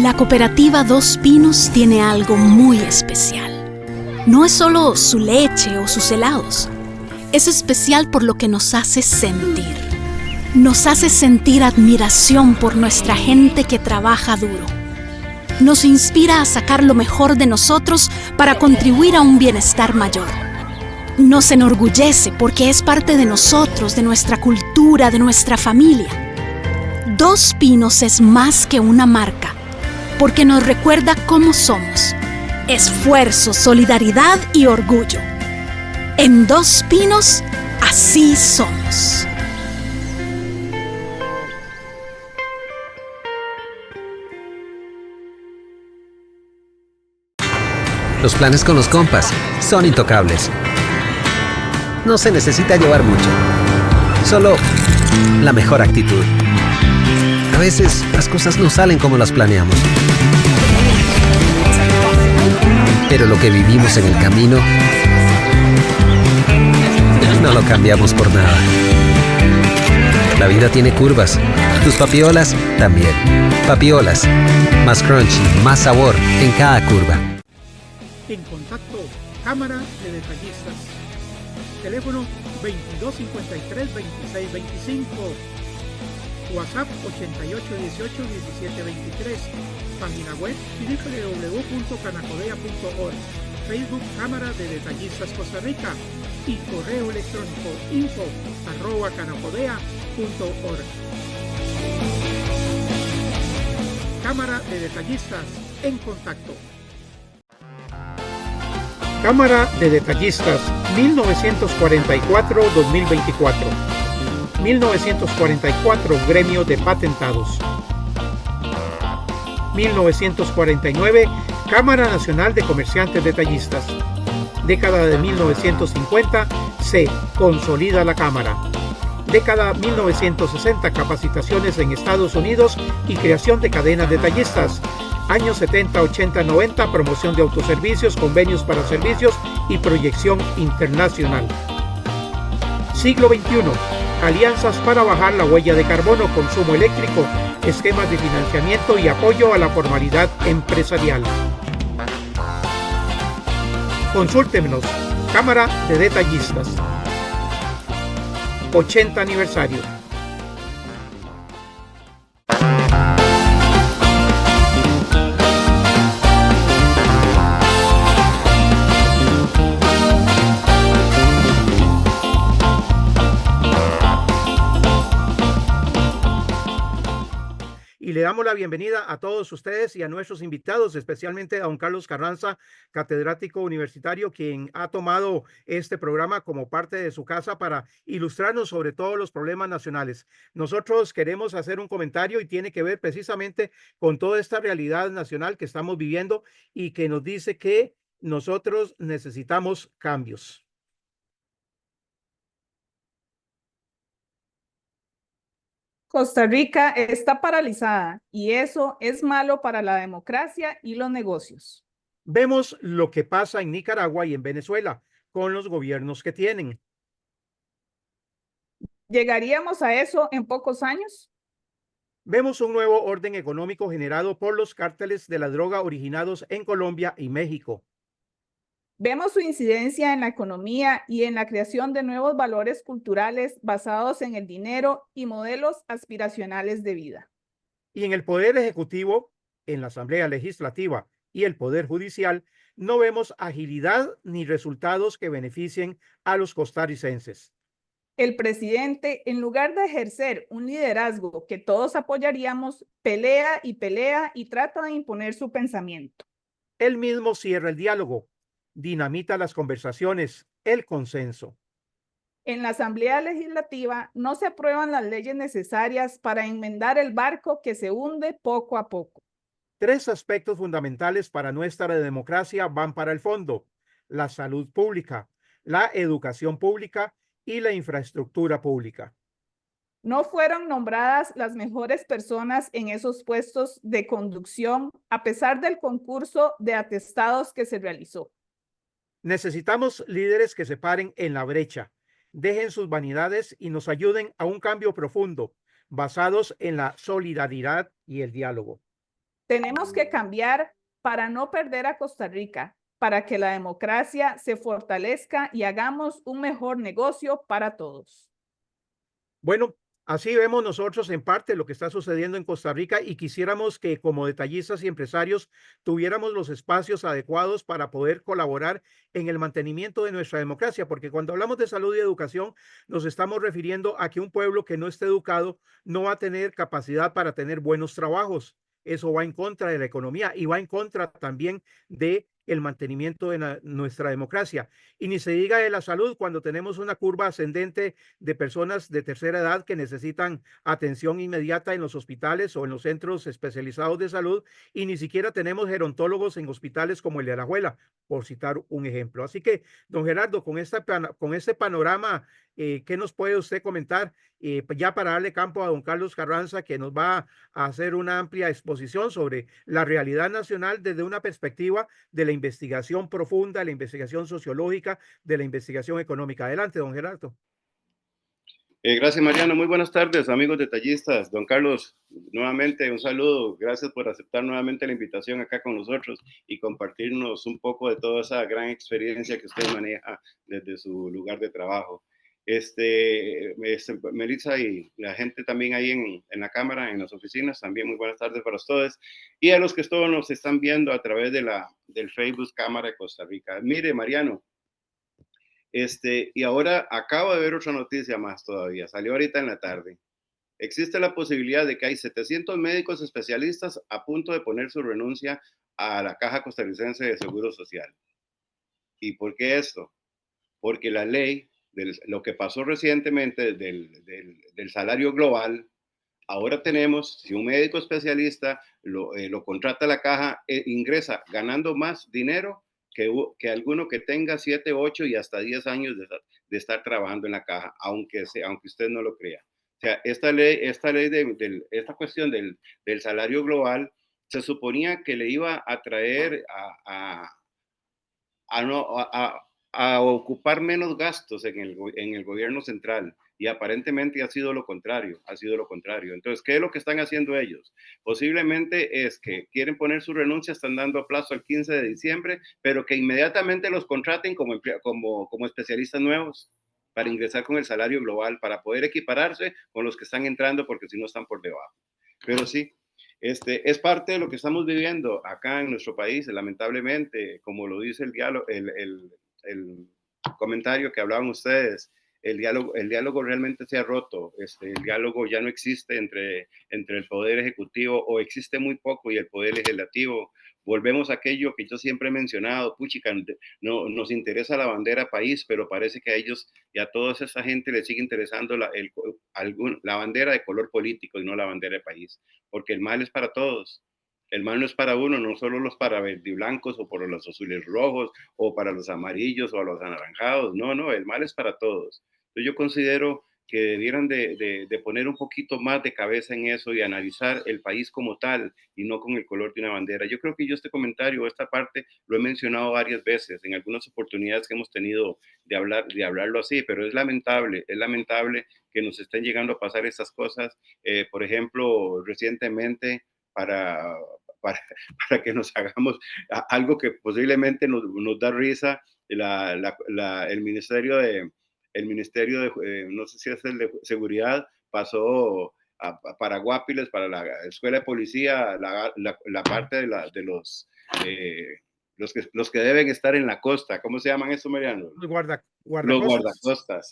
La cooperativa Dos Pinos tiene algo muy especial. No es solo su leche o sus helados. Es especial por lo que nos hace sentir. Nos hace sentir admiración por nuestra gente que trabaja duro. Nos inspira a sacar lo mejor de nosotros para contribuir a un bienestar mayor. Nos enorgullece porque es parte de nosotros, de nuestra cultura, de nuestra familia. Dos Pinos es más que una marca, porque nos recuerda cómo somos. Esfuerzo, solidaridad y orgullo. En Dos Pinos, así somos. Los planes con los compas son intocables. No se necesita llevar mucho, solo la mejor actitud. A veces las cosas no salen como las planeamos, pero lo que vivimos en el camino no lo cambiamos por nada. La vida tiene curvas, tus papiolas también. Papiolas, más crunchy, más sabor en cada curva. En contacto, Cámara de Detallistas. Teléfono 2253-2625. WhatsApp 8818-1723. Página web www.canacodea.org. Facebook Cámara de Detallistas Costa Rica. Y correo electrónico info@canacodea.org. Cámara de Detallistas, en contacto. Cámara de Detallistas 1944-2024. 1944 Gremio de Patentados. 1949 Cámara Nacional de Comerciantes Detallistas. Década de 1950 se consolida la Cámara. Década 1960 capacitaciones en Estados Unidos y creación de cadenas detallistas. Años 70, 80, 90, promoción de autoservicios, convenios para servicios y proyección internacional. Siglo XXI, alianzas para bajar la huella de carbono, consumo eléctrico, esquemas de financiamiento y apoyo a la formalidad empresarial. Consúltenos, Cámara de Detallistas. 80 aniversario. Y le damos la bienvenida a todos ustedes y a nuestros invitados, especialmente a don Carlos Carranza, catedrático universitario, quien ha tomado este programa como parte de su casa para ilustrarnos sobre todos los problemas nacionales. Nosotros queremos hacer un comentario y tiene que ver precisamente con toda esta realidad nacional que estamos viviendo y que nos dice que nosotros necesitamos cambios. Costa Rica está paralizada y eso es malo para la democracia y los negocios. Vemos lo que pasa en Nicaragua y en Venezuela con los gobiernos que tienen. ¿Llegaríamos a eso en pocos años? Vemos un nuevo orden económico generado por los cárteles de la droga originados en Colombia y México. Vemos su incidencia en la economía y en la creación de nuevos valores culturales basados en el dinero y modelos aspiracionales de vida. Y en el Poder Ejecutivo, en la Asamblea Legislativa y el Poder Judicial, no vemos agilidad ni resultados que beneficien a los costarricenses. El presidente, en lugar de ejercer un liderazgo que todos apoyaríamos, pelea y trata de imponer su pensamiento. Él mismo cierra el diálogo, dinamita las conversaciones, el consenso. En la Asamblea Legislativa no se aprueban las leyes necesarias para enmendar el barco que se hunde poco a poco. Tres aspectos fundamentales para nuestra democracia van para el fondo: la salud pública, la educación pública y la infraestructura pública. No fueron nombradas las mejores personas en esos puestos de conducción a pesar del concurso de atestados que se realizó. Necesitamos líderes que se paren en la brecha, dejen sus vanidades y nos ayuden a un cambio profundo, basados en la solidaridad y el diálogo. Tenemos que cambiar para no perder a Costa Rica, para que la democracia se fortalezca y hagamos un mejor negocio para todos. Bueno, así vemos nosotros en parte lo que está sucediendo en Costa Rica y quisiéramos que como detallistas y empresarios tuviéramos los espacios adecuados para poder colaborar en el mantenimiento de nuestra democracia, porque cuando hablamos de salud y educación nos estamos refiriendo a que un pueblo que no esté educado no va a tener capacidad para tener buenos trabajos. Eso va en contra de la economía y va en contra también de el mantenimiento de nuestra democracia. Y ni se diga de la salud cuando tenemos una curva ascendente de personas de tercera edad que necesitan atención inmediata en los hospitales o en los centros especializados de salud y ni siquiera tenemos gerontólogos en hospitales como el de Alajuela, por citar un ejemplo. Así que, don Gerardo, con este panorama, ¿qué nos puede usted comentar? Ya para darle campo a don Carlos Carranza, que nos va a hacer una amplia exposición sobre la realidad nacional desde una perspectiva de la investigación profunda, la investigación sociológica, de la investigación económica. Adelante, don Gerardo. Gracias, Mariano. Muy buenas tardes, amigos detallistas. Don Carlos, nuevamente un saludo. Gracias por aceptar nuevamente la invitación acá con nosotros y compartirnos un poco de toda esa gran experiencia que usted maneja desde su lugar de trabajo. Melissa y la gente también ahí en la cámara, en las oficinas, también muy buenas tardes para ustedes. Y a los que todos nos están viendo a través del Facebook Cámara de Costa Rica. Mire, Mariano, y ahora acabo de ver otra noticia más todavía, salió ahorita en la tarde. Existe la posibilidad de que hay 700 médicos especialistas a punto de poner su renuncia a la Caja Costarricense de Seguro Social. ¿Y por qué esto? Porque la ley, lo que pasó recientemente del salario global, ahora tenemos, si un médico especialista lo contrata la Caja, ingresa ganando más dinero que alguno que tenga 7, 8 y hasta 10 años de estar trabajando en la Caja, aunque usted no lo crea. O sea, esta cuestión del salario global se suponía que le iba a traer a ocupar menos gastos en el gobierno central. Y aparentemente ha sido lo contrario, Entonces, ¿qué es lo que están haciendo ellos? Posiblemente es que quieren poner su renuncia, están dando a plazo el 15 de diciembre, pero que inmediatamente los contraten como especialistas nuevos para ingresar con el salario global, para poder equipararse con los que están entrando, porque si no están por debajo. Pero sí, es parte de lo que estamos viviendo acá en nuestro país, lamentablemente, como lo dice el diálogo, el comentario que hablaban ustedes, el diálogo realmente se ha roto, el diálogo ya no existe entre el poder ejecutivo, o existe muy poco, y el poder legislativo. Volvemos a aquello que yo siempre he mencionado, puchica, no nos interesa la bandera país, pero parece que a ellos y a toda esa gente les sigue interesando la bandera de color político y no la bandera de país, porque el mal es para todos. El mal no es para uno, no solo los para verdiblancos o para los azules rojos o para los amarillos o a los anaranjados. No, el mal es para todos. Entonces yo considero que debieran de poner un poquito más de cabeza en eso y analizar el país como tal y no con el color de una bandera. Yo creo que yo este comentario, esta parte, lo he mencionado varias veces en algunas oportunidades que hemos tenido de hablarlo así, pero es lamentable que nos estén llegando a pasar estas cosas. Por ejemplo, recientemente, para, para, para que nos hagamos algo que posiblemente nos da risa, el Ministerio de no sé si es el de Seguridad, pasó para Guapiles, para la Escuela de Policía, la parte de los que deben estar en la costa. ¿Cómo se llaman eso, Mariano? Los Los guardacostas.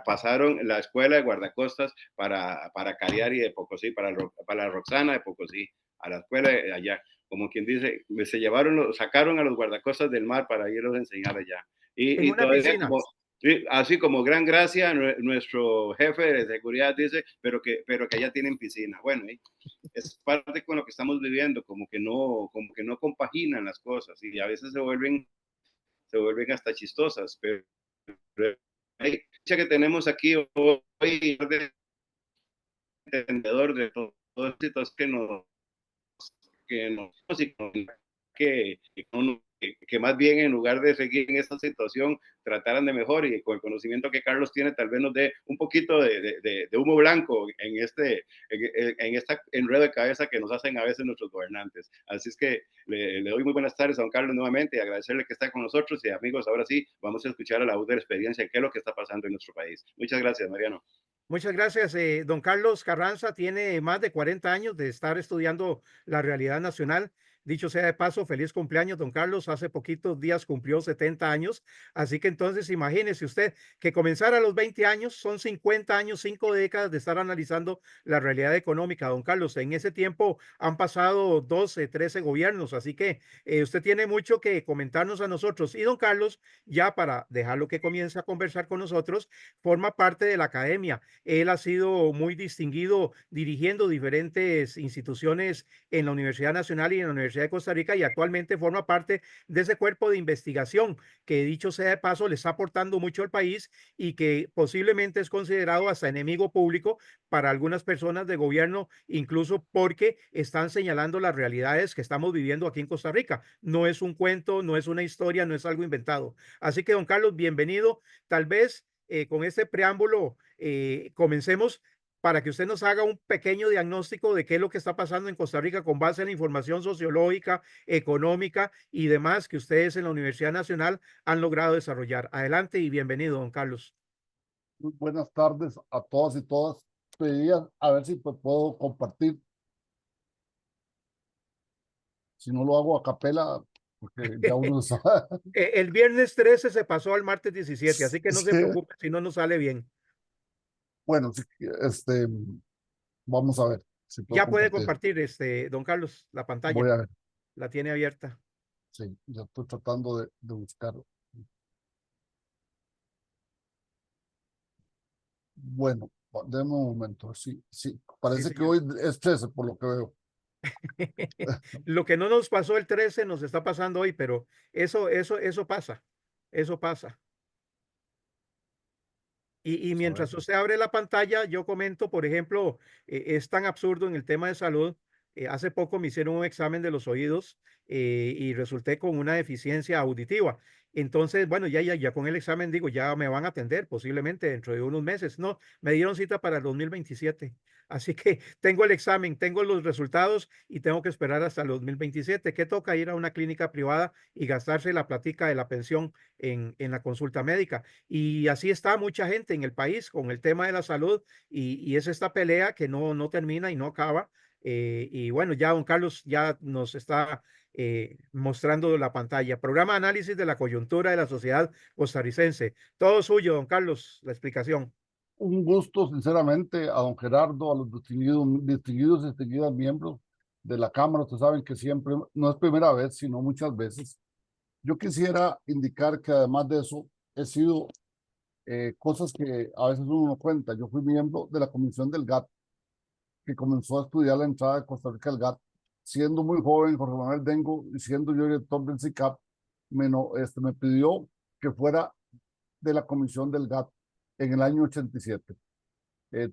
Pasaron la escuela de guardacostas para Cariari de Pocosí, para la Roxana de Pocosí, a la escuela de allá. Como quien dice, sacaron a los guardacostas del mar para irlos a enseñar allá. En una piscina. Así como gran gracia, nuestro jefe de seguridad dice, pero que allá tienen piscina. Bueno, es parte con lo que estamos viviendo, como que no compaginan las cosas y a veces se vuelven hasta chistosas, pero hay que tenemos aquí hoy entendedor de todo esto que no que más bien en lugar de seguir en esta situación trataran de mejor, y con el conocimiento que Carlos tiene tal vez nos dé un poquito de humo blanco en esta enredo de cabeza que nos hacen a veces nuestros gobernantes. Así es que le doy muy buenas tardes a don Carlos nuevamente y agradecerle que está con nosotros. Y amigos, ahora sí vamos a escuchar a la voz de la experiencia, qué es lo que está pasando en nuestro país. Muchas gracias, Mariano. Muchas gracias. Don Carlos Carranza tiene más de 40 años de estar estudiando la realidad nacional. Dicho sea de paso, feliz cumpleaños, don Carlos. Hace poquitos días cumplió 70 años. Así que entonces imagínese usted que comenzar a los 20 años son 50 años, 5 décadas de estar analizando la realidad económica, don Carlos. En ese tiempo han pasado 12, 13 gobiernos. Así que usted tiene mucho que comentarnos a nosotros. Y don Carlos, ya para dejarlo que comience a conversar con nosotros, forma parte de la academia. Él ha sido muy distinguido dirigiendo diferentes instituciones en la Universidad Nacional y en la Universidad de Costa Rica, y actualmente forma parte de ese cuerpo de investigación que, dicho sea de paso, le está aportando mucho al país y que posiblemente es considerado hasta enemigo público para algunas personas de gobierno, incluso porque están señalando las realidades que estamos viviendo aquí en Costa Rica. No es un cuento, no es una historia, no es algo inventado. Así que, don Carlos, bienvenido. Tal vez con este preámbulo comencemos para que usted nos haga un pequeño diagnóstico de qué es lo que está pasando en Costa Rica con base en la información sociológica, económica y demás que ustedes en la Universidad Nacional han logrado desarrollar. Adelante y bienvenido, don Carlos. Muy buenas tardes a todas y todas. Pedía a ver si puedo compartir. Si no lo hago a capela, porque ya uno sabe. El viernes 13 se pasó al martes 17, así que no se Sí. preocupe si no nos sale bien. Bueno, vamos a ver si puedo Ya puede compartir. compartir, don Carlos, la pantalla. Voy a ver. La tiene abierta. Sí, ya estoy tratando de buscarlo. Bueno, déme un momento. Sí, sí. Parece que señor. hoy es 13, por lo que veo. Lo que no nos pasó el 13 nos está pasando hoy, pero eso pasa. Eso pasa. Y Vamos a ver. mientras usted abre la pantalla, yo comento, por ejemplo, es tan absurdo en el tema de salud. Hace poco me hicieron un examen de los oídos y resulté con una deficiencia auditiva. Entonces, bueno, ya con el examen digo, ya me van a atender posiblemente dentro de unos meses. No, me dieron cita para el 2027. Así que tengo el examen, tengo los resultados y tengo que esperar hasta el 2027. ¿Qué toca? Ir a una clínica privada y gastarse la platica de la pensión en la consulta médica. Y así está mucha gente en el país con el tema de la salud y es esta pelea que no termina y no acaba. Y bueno, ya don Carlos ya nos está mostrando la pantalla. Programa de análisis de la coyuntura de la sociedad costarricense. Todo suyo, don Carlos, la explicación. Un gusto, sinceramente, a don Gerardo, a los distinguidos y distinguidas miembros de la Cámara. Ustedes saben que siempre, no es primera vez, sino muchas veces. Yo quisiera indicar que además de eso, he sido cosas que a veces uno no cuenta. Yo fui miembro de la comisión del GATT, que comenzó a estudiar la entrada de Costa Rica al GATT. Siendo muy joven, Jorge Manuel Dengo, y siendo yo director del CICAP, me pidió que fuera de la comisión del GATT en el año 87.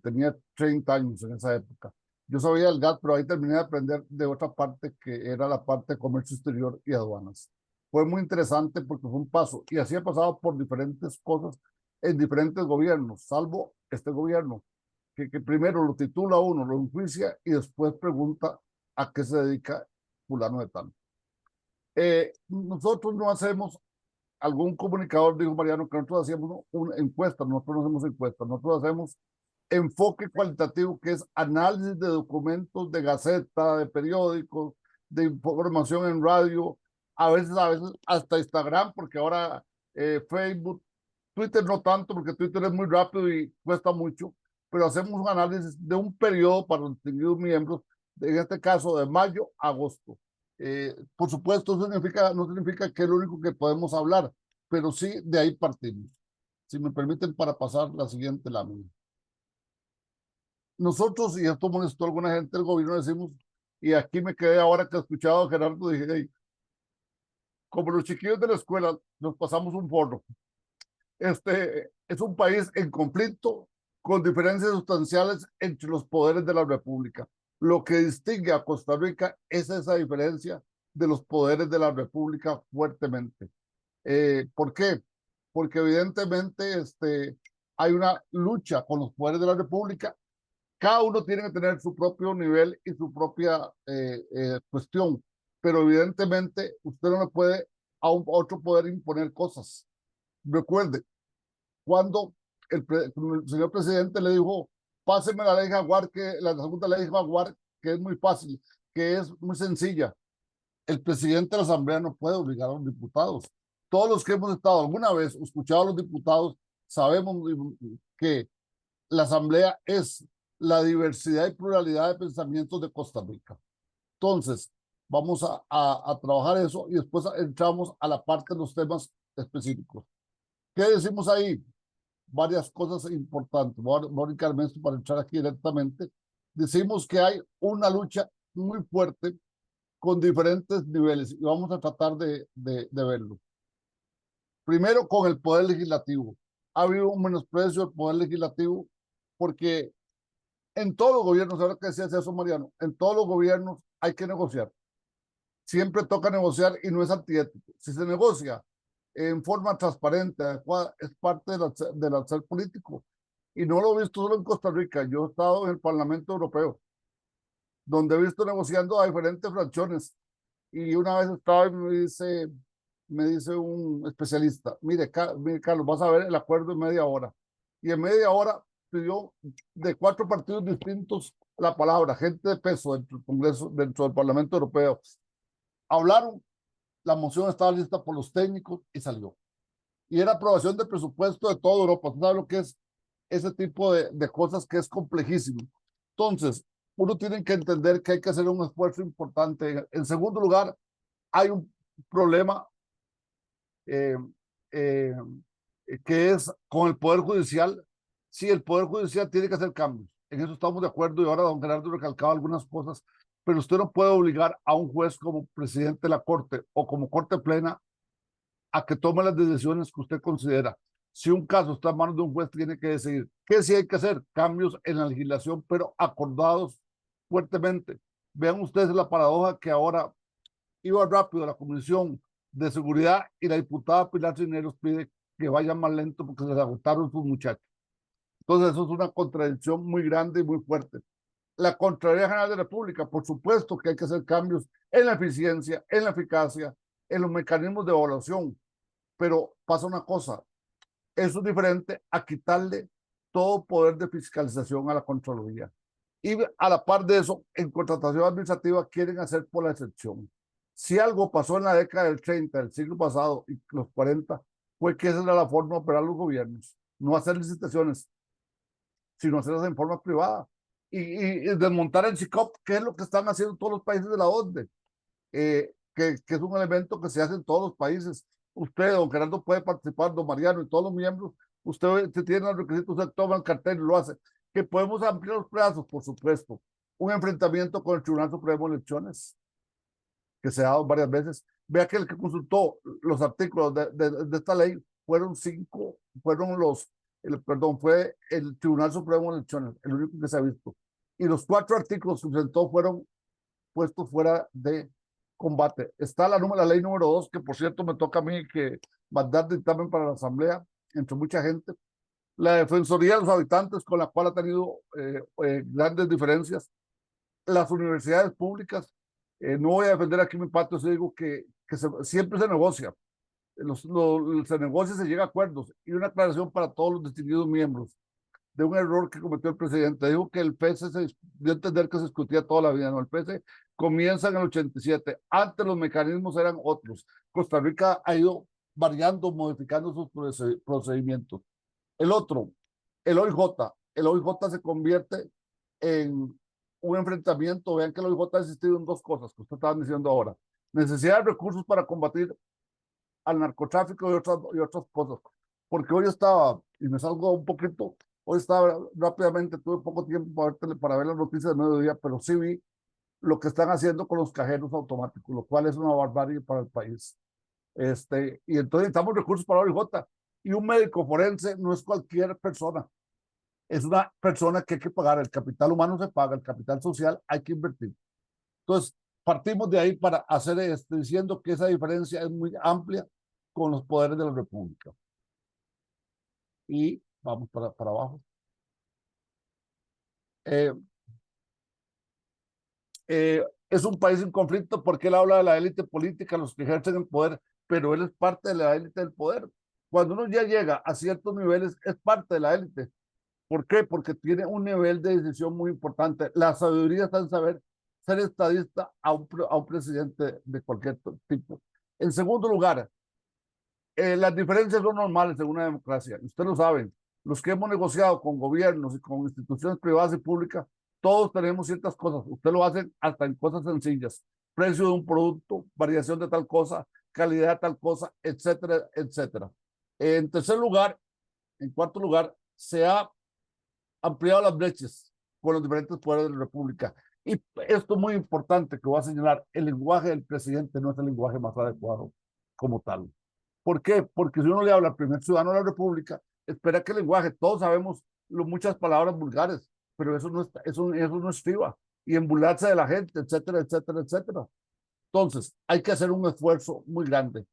Tenía 30 años en esa época. Yo sabía el GATT, pero ahí terminé de aprender de otra parte que era la parte de comercio exterior y aduanas. Fue muy interesante porque fue un paso, y así he pasado por diferentes cosas en diferentes gobiernos, salvo este gobierno, que primero lo titula uno, lo enjuicia y después pregunta a qué se dedica fulano de tal. Nosotros no hacemos, algún comunicador dijo, Mariano, que nosotros hacíamos una encuesta. Nosotros no hacemos encuestas, nosotros hacemos enfoque cualitativo, que es análisis de documentos, de gaceta, de periódicos, de información en radio, a veces hasta Instagram, porque ahora Facebook, Twitter no tanto, porque Twitter es muy rápido y cuesta mucho, pero hacemos un análisis de un periodo para los distinguidos miembros, en este caso de mayo a agosto. Por supuesto, eso no significa que es lo único que podemos hablar, pero sí de ahí partimos. Si me permiten, para pasar la siguiente lámina. Nosotros, y esto molestó a alguna gente del gobierno, decimos, y aquí me quedé ahora que he escuchado a Gerardo, dije, hey, como los chiquillos de la escuela, nos pasamos un forro. Este es un país en conflicto, con diferencias sustanciales entre los poderes de la República. Lo que distingue a Costa Rica es esa diferencia de los poderes de la República fuertemente. ¿Por qué? Porque evidentemente hay una lucha con los poderes de la República. Cada uno tiene que tener su propio nivel y su propia cuestión, pero evidentemente usted no le puede a otro poder imponer cosas. Recuerde, cuando el señor presidente le dijo, páseme la ley Jaguar, que la segunda ley Jaguar, que es muy fácil, que es muy sencilla. El presidente de la Asamblea no puede obligar a los diputados. Todos los que hemos estado alguna vez escuchado a los diputados sabemos que la Asamblea es la diversidad y pluralidad de pensamientos de Costa Rica. Entonces, vamos a trabajar eso y después entramos a la parte de los temas específicos. ¿Qué decimos ahí? Varias cosas importantes. Voy a dedicarme esto para entrar aquí directamente. Decimos que hay una lucha muy fuerte con diferentes niveles y vamos a tratar de verlo. Primero, con el Poder Legislativo. Ha habido un menosprecio del Poder Legislativo porque en todos los gobiernos, ahora que decías eso, Mariano, en todos los gobiernos hay que negociar. Siempre toca negociar y no es antiético. Si se negocia en forma transparente, adecuada, es parte del hacer político. Y no lo he visto solo en Costa Rica. Yo he estado en el Parlamento Europeo, donde he visto negociando a diferentes fracciones. Y una vez estaba y me dice un especialista, mire, Carlos, vas a ver el acuerdo en media hora. Y en media hora pidió de 4 partidos distintos la palabra, gente de peso dentro del Congreso, dentro del Parlamento Europeo. Hablaron, la moción estaba lista por los técnicos y salió. Y era aprobación de presupuesto de toda Europa. ¿Tú sabes lo que es ese tipo de cosas que es complejísimo? Entonces, uno tiene que entender que hay que hacer un esfuerzo importante. En segundo lugar, hay un problema eh, eh, que es con el Poder Judicial. Sí, el Poder Judicial tiene que hacer cambios. En eso estamos de acuerdo y ahora don Gerardo recalcaba algunas cosas, pero usted no puede obligar a un juez como presidente de la Corte o como Corte Plena a que tome las decisiones que usted considera. Si un caso está en manos de un juez, tiene que decidir qué sí hay que hacer, cambios en la legislación, pero acordados fuertemente. Vean ustedes la paradoja que ahora iba rápido la Comisión de Seguridad y la diputada Pilar Cisneros pide que vaya más lento porque se les agotaron sus muchachos. Entonces eso es una contradicción muy grande y muy fuerte. La Contraloría General de la República, por supuesto que hay que hacer cambios en la eficiencia, en la eficacia, en los mecanismos de evaluación, pero pasa una cosa, eso es diferente a quitarle todo poder de fiscalización a la Contraloría. Y a la par de eso, en contratación administrativa quieren hacer por la excepción. Si algo pasó en la década del 30 del siglo pasado y los 40, fue que esa era la forma de operar los gobiernos, no hacer licitaciones, sino hacerlas en forma privada. Y desmontar el SICOP, que es lo que están haciendo todos los países de la OCDE, que es un elemento que se hace en todos los países. Usted, don Gerardo, puede participar, don Mariano y todos los miembros. Usted tiene los requisitos, usted toma el cartel y lo hace. Que podemos ampliar los plazos, por supuesto. Un enfrentamiento con el Tribunal Supremo de Elecciones, que se ha dado varias veces. Vea que el que consultó los artículos de esta ley fueron 5, fue el Tribunal Supremo de Elecciones, el único que se ha visto. Y los 4 artículos que presentó fueron puestos fuera de combate. Está la ley número 2, que por cierto me toca a mí que mandar dictamen para la Asamblea, entre mucha gente. La Defensoría de los Habitantes, con la cual ha tenido grandes diferencias. Las universidades públicas, no voy a defender aquí mi patio, si digo que siempre se negocia. Se negocia, se llega a acuerdos. Y una aclaración para todos los distinguidos miembros de un error que cometió el presidente. Dijo que el PC dio a entender que se discutía toda la vida. No, el PC comienza en el 87. Antes los mecanismos eran otros. Costa Rica ha ido variando, modificando sus procedimientos. El otro, el OIJ. El OIJ se convierte en un enfrentamiento. Vean que el OIJ ha existido en 2 cosas que usted estaba diciendo ahora. Necesidad de recursos para combatir al narcotráfico y otras cosas. Porque hoy estaba, y me salgo un poquito, hoy estaba rápidamente, tuve poco tiempo para ver las noticias de mediodía, pero sí vi lo que están haciendo con los cajeros automáticos, lo cual es una barbarie para el país. Y entonces necesitamos recursos para la OIJ. Y un médico forense no es cualquier persona, es una persona que hay que pagar. El capital humano se paga, el capital social hay que invertir. Entonces, partimos de ahí para hacer esto, diciendo que esa diferencia es muy amplia con los poderes de la República. Y vamos para abajo. Es un país en conflicto porque él habla de la élite política, los que ejercen el poder, pero él es parte de la élite del poder. Cuando uno ya llega a ciertos niveles, es parte de la élite. ¿Por qué? Porque tiene un nivel de decisión muy importante. La sabiduría está en saber ser estadista a un presidente de cualquier tipo. En segundo lugar, las diferencias son normales en una democracia. Ustedes lo saben. Los que hemos negociado con gobiernos y con instituciones privadas y públicas, todos tenemos ciertas cosas. Ustedes lo hacen hasta en cosas sencillas. Precio de un producto, variación de tal cosa, calidad de tal cosa, etcétera, etcétera. En tercer lugar, en cuarto lugar, se ha ampliado las brechas con los diferentes poderes de la República. Y esto es muy importante que voy a señalar, el lenguaje del presidente no es el lenguaje más adecuado como tal. ¿Por qué? Porque si uno le habla al primer ciudadano de la República, espera que el lenguaje, todos sabemos muchas palabras vulgares, pero eso no estriba. Y en burlarse de la gente, etcétera, etcétera, etcétera. Entonces, hay que hacer un esfuerzo muy grande.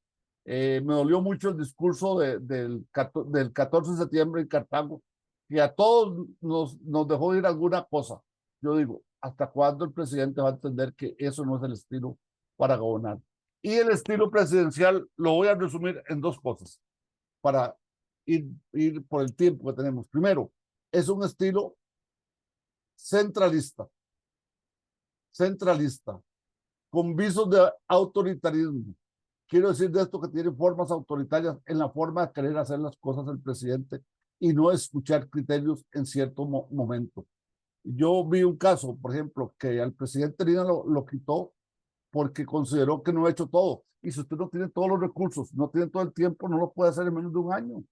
Me dolió mucho el discurso del 14 de septiembre en Cartago, que a todos nos dejó ir alguna cosa. Yo digo, ¿hasta cuándo el presidente va a entender que eso no es el estilo para gobernar? Y el estilo presidencial lo voy a resumir en dos cosas para ir por el tiempo que tenemos. Primero, es un estilo centralista, con visos de autoritarismo. Quiero decir de esto que tiene formas autoritarias en la forma de querer hacer las cosas del presidente y no escuchar criterios en cierto momento. Yo vi un caso, por ejemplo, que al presidente Lina lo quitó porque consideró que no ha hecho todo. Y si usted no tiene todos los recursos, no tiene todo el tiempo, no lo puede hacer en menos de un año.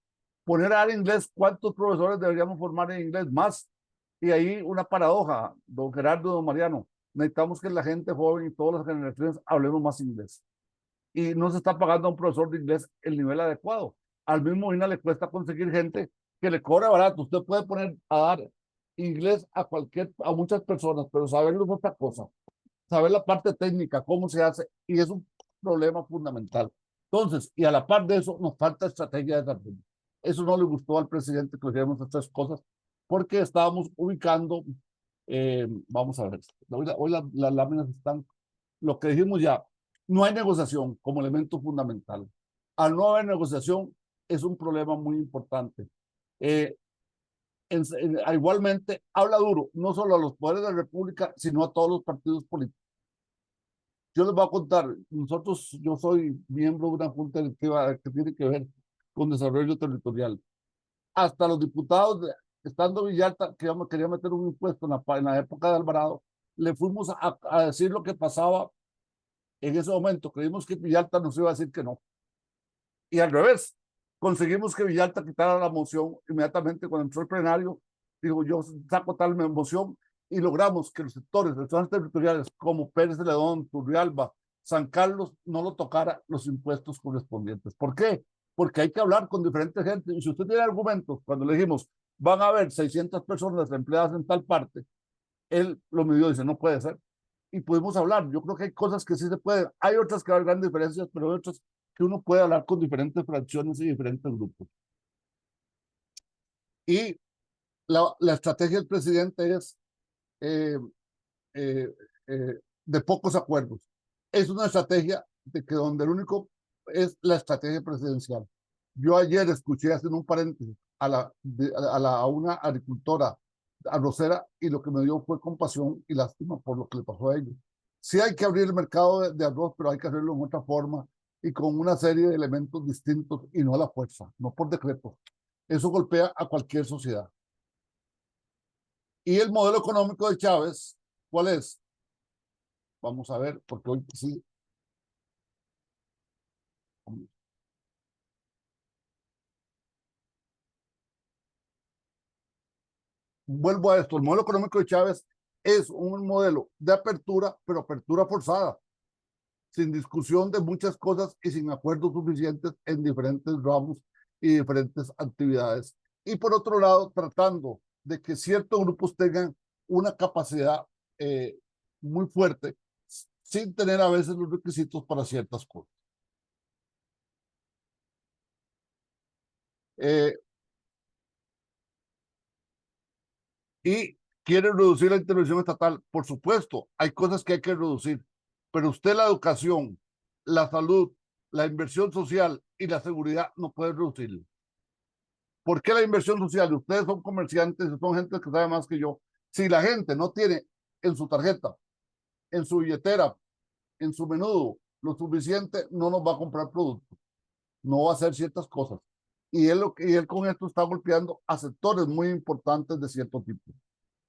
Poner a dar inglés, ¿cuántos profesores deberíamos formar en inglés? Más. Y ahí una paradoja, don Gerardo, don Mariano. Necesitamos que la gente joven y todas las generaciones hablemos más inglés. Y no se está pagando a un profesor de inglés el nivel adecuado. Al mismo INA le cuesta conseguir gente que le cobra barato. Usted puede poner a dar inglés a muchas personas, pero saberlo es otra cosa. Saber la parte técnica, cómo se hace, y es un problema fundamental. Entonces, y a la par de eso, nos falta estrategia de desarrollo. Eso no le gustó al presidente que hiciéramos estas cosas, porque estábamos ubicando, vamos a ver, hoy las láminas están, lo que dijimos ya, no hay negociación como elemento fundamental. Al no haber negociación, es un problema muy importante. Igualmente, habla duro, no solo a los poderes de la República, sino a todos los partidos políticos. Yo les voy a contar, yo soy miembro de una junta directiva que tiene que ver con desarrollo territorial. Hasta los diputados, estando Villalta, que quería meter un impuesto en la época de Alvarado, le fuimos a decir lo que pasaba en ese momento. Creímos que Villalta nos iba a decir que no. Y al revés, conseguimos que Villalta quitara la moción inmediatamente cuando entró el plenario. Digo, yo saco tal moción y logramos que los sectores de zonas territoriales como Pérez de León, Turrialba, San Carlos, no lo tocara los impuestos correspondientes. ¿Por qué? Porque hay que hablar con diferentes gente. Y si usted tiene argumentos, cuando le dijimos, van a haber 600 personas empleadas en tal parte, él lo midió y dice, no puede ser. Y pudimos hablar. Yo creo que hay cosas que sí se pueden. Hay otras que hay grandes diferencias, pero hay otras que uno puede hablar con diferentes fracciones y diferentes grupos. Y la estrategia del presidente es de pocos acuerdos. Es una estrategia de que donde el único es la estrategia presidencial. Yo ayer escuché, haciendo un paréntesis, a una agricultora arrocera y lo que me dio fue compasión y lástima por lo que le pasó a ellos. Sí hay que abrir el mercado de arroz, pero hay que hacerlo en otra forma y con una serie de elementos distintos y no a la fuerza, no por decreto. Eso golpea a cualquier sociedad. Y el modelo económico de Chávez, ¿cuál es? Vamos a ver, porque hoy sí. Vuelvo a esto, el modelo económico de Chávez es un modelo de apertura, pero apertura forzada, sin discusión de muchas cosas y sin acuerdos suficientes en diferentes ramos y diferentes actividades. Y por otro lado, tratando de que ciertos grupos tengan una capacidad muy fuerte sin tener a veces los requisitos para ciertas cosas. Eh, y quiere reducir la intervención estatal. Por supuesto, hay cosas que hay que reducir, pero usted la educación, la salud, la inversión social y la seguridad no puede reducirla. ¿Por qué la inversión social? Ustedes son comerciantes, son gente que sabe más que yo. Si la gente no tiene en su tarjeta, en su billetera, en su menudo, lo suficiente, no nos va a comprar productos, no va a hacer ciertas cosas. Y él con esto está golpeando a sectores muy importantes de cierto tipo.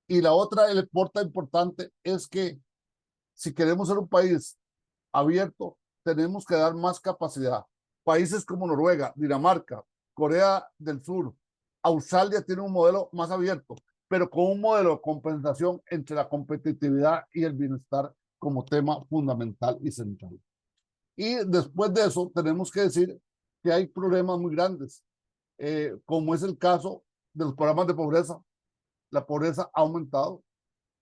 Y la otra puerta importante es que si queremos ser un país abierto, tenemos que dar más capacidad. Países como Noruega, Dinamarca, Corea del Sur, Australia tiene un modelo más abierto, pero con un modelo de compensación entre la competitividad y el bienestar como tema fundamental y central. Y después de eso, tenemos que decir que hay problemas muy grandes, como es el caso de los programas de pobreza. La pobreza ha aumentado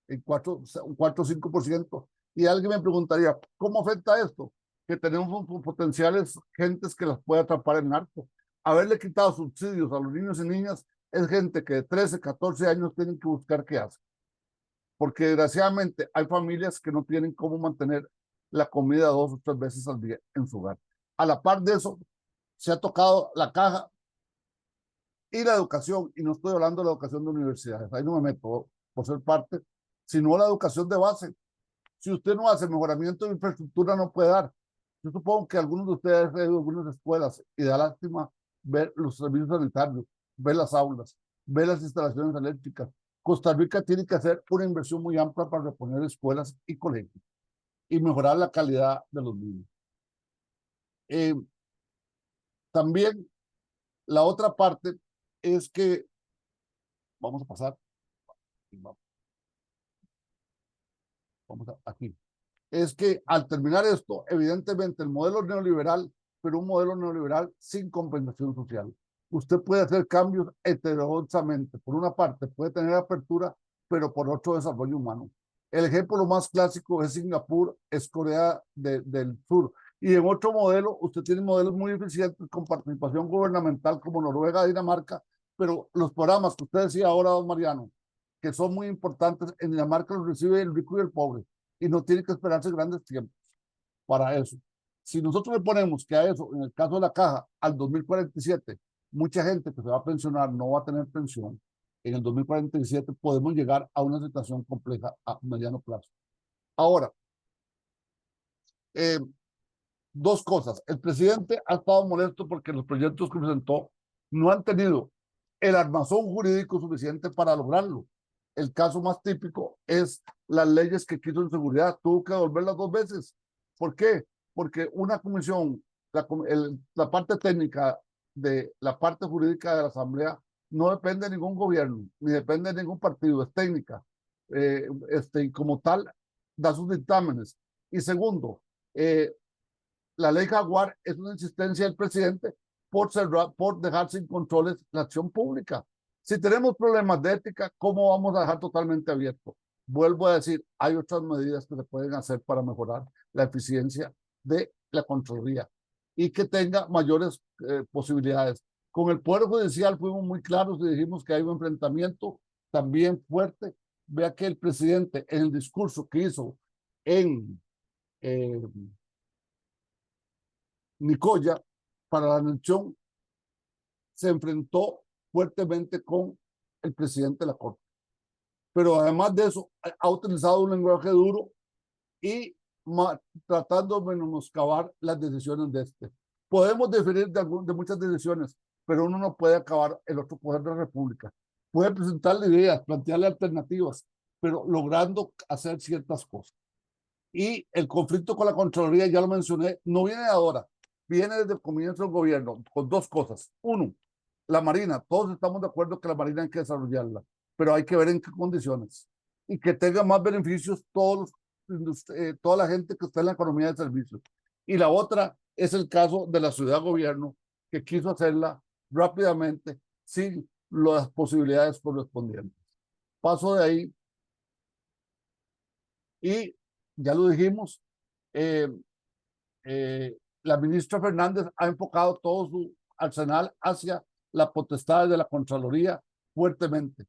en 4 o 5%. Y alguien me preguntaría, ¿cómo afecta esto? Que tenemos potenciales gentes que las puede atrapar en narco. Haberle quitado subsidios a los niños y niñas es gente que de 13, 14 años tienen que buscar qué hacer. Porque desgraciadamente hay familias que no tienen cómo mantener la comida 2 o 3 veces al día en su hogar. A la par de eso, se ha tocado la caja y la educación, y no estoy hablando de la educación de universidades, ahí no me meto por ser parte, sino la educación de base. Si usted no hace mejoramiento de infraestructura, no puede dar. Yo supongo que algunos de ustedes han ido a algunas escuelas y da lástima ver los servicios sanitarios, ver las aulas, ver las instalaciones eléctricas. Costa Rica tiene que hacer una inversión muy amplia para reponer escuelas y colegios y mejorar la calidad de los niños. También la otra parte es que, vamos a pasar, aquí, es que al terminar esto, evidentemente el modelo neoliberal, pero un modelo neoliberal sin compensación social. Usted puede hacer cambios heterodoxamente. Por una parte, puede tener apertura, pero por otro, desarrollo humano. El ejemplo más clásico es Singapur, es Corea del Sur. Y en otro modelo, usted tiene modelos muy eficientes con participación gubernamental como Noruega, Dinamarca, pero los programas que usted decía ahora, don Mariano, que son muy importantes, en Dinamarca los recibe el rico y el pobre, y no tiene que esperarse grandes tiempos para eso. Si nosotros le ponemos que a eso, en el caso de la caja, al 2047, mucha gente que se va a pensionar no va a tener pensión, en el 2047 podemos llegar a una situación compleja a mediano plazo. Ahora, dos cosas. El presidente ha estado molesto porque los proyectos que presentó no han tenido el armazón jurídico suficiente para lograrlo. El caso más típico es las leyes que quiso en seguridad. Tuvo que devolverlas 2 veces. ¿Por qué? Porque una comisión, la parte técnica de la parte jurídica de la Asamblea no depende de ningún gobierno, ni depende de ningún partido, es técnica. Y como tal, da sus dictámenes. Y segundo, la ley Jaguar es una insistencia del presidente por dejar sin controles la acción pública. Si tenemos problemas de ética, ¿cómo vamos a dejar totalmente abierto? Vuelvo a decir, hay otras medidas que se pueden hacer para mejorar la eficiencia de la Contraloría y que tenga mayores posibilidades. Con el Poder Judicial fuimos muy claros y dijimos que hay un enfrentamiento también fuerte. Vea que el presidente en el discurso que hizo en Nicoya para la nación se enfrentó fuertemente con el presidente de la Corte. Pero además de eso, ha utilizado un lenguaje duro y tratando de menoscabar las decisiones de este. Podemos diferir de muchas decisiones, pero uno no puede acabar el otro poder de la República. Puede presentarle ideas, plantearle alternativas, pero logrando hacer ciertas cosas. Y el conflicto con la Contraloría, ya lo mencioné, no viene de ahora, viene desde el comienzo del gobierno, con 2 cosas. Uno, la Marina. Todos estamos de acuerdo que la Marina hay que desarrollarla, pero hay que ver en qué condiciones. Y que tenga más beneficios toda la gente que está en la economía de servicios. Y la otra es el caso de la ciudad gobierno, que quiso hacerla rápidamente, sin las posibilidades correspondientes. Paso de ahí, y ya lo dijimos, Eh, la ministra Fernández ha enfocado todo su arsenal hacia la potestad de la Contraloría fuertemente.